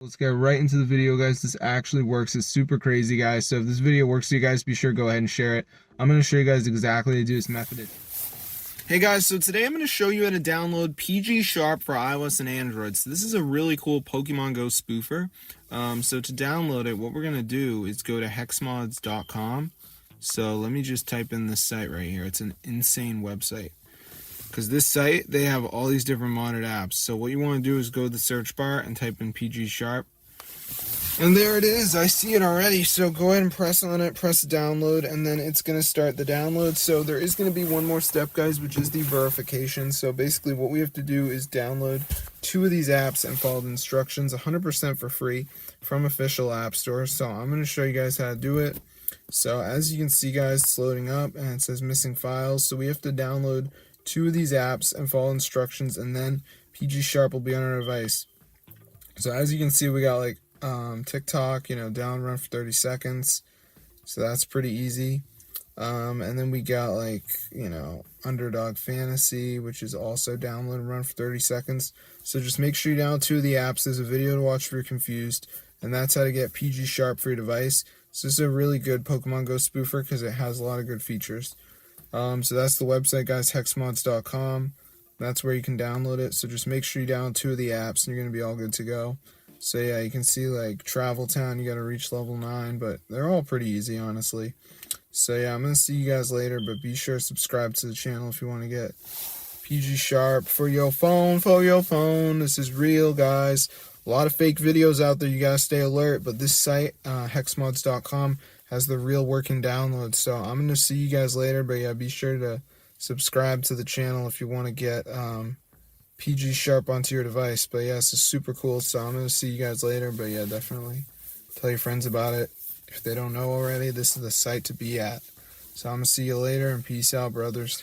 Let's get right into the video, guys. This actually works. It's super crazy, guys. So if this video works for you guys, be sure to go ahead and share it. I'm going to show you guys exactly how to do this method. Hey guys, so today I'm going to show you how to download PGSharp for iOS and Android. So this is a really cool Pokemon Go spoofer. So to download it, what we're going to do is go to hexmods.com. So let me just type in this site right here. It's an insane website. Because this site, they have all these different modded apps. So what you want to do is go to the search bar and type in PGSharp. And there it is. I see it already. So go ahead and press on it, press download, and then it's going to start the download. So there is going to be one more step, guys, which is the verification. So basically what we have to do is download 2 of these apps and follow the instructions 100% for free from official app store. So I'm going to show you guys how to do it. So as you can see, guys, it's loading up and it says missing files. So we have to download 2 of these apps and follow instructions, and then PGSharp will be on our device. So as you can see, we got like TikTok, down run for 30 seconds. So that's pretty easy. And then we got like, Underdog Fantasy, which is also download and run for 30 seconds. So just make sure you download 2 of the apps. There's a video to watch if you're confused. And that's how to get PGSharp for your device. So this is a really good Pokemon Go spoofer because it has a lot of good features. So that's the website, guys, hexmods.com. That's where you can download it. So just make sure you download 2 of the apps and you're going to be all good to go. So yeah, you can see like Travel Town, you got to reach level 9, but they're all pretty easy, honestly. So yeah, I'm going to see you guys later, but be sure to subscribe to the channel if you want to get PGSharp for your phone, This is real, guys. A lot of fake videos out there, you got to stay alert, but this site, hexmods.com, has the real working download. So I'm going to see you guys later, but yeah, be sure to subscribe to the channel if you want to get PGSharp onto your device. But yeah, this is super cool, so I'm going to see you guys later, but yeah, definitely tell your friends about it. If they don't know already, this is the site to be at. So I'm going to see you later, and peace out, brothers.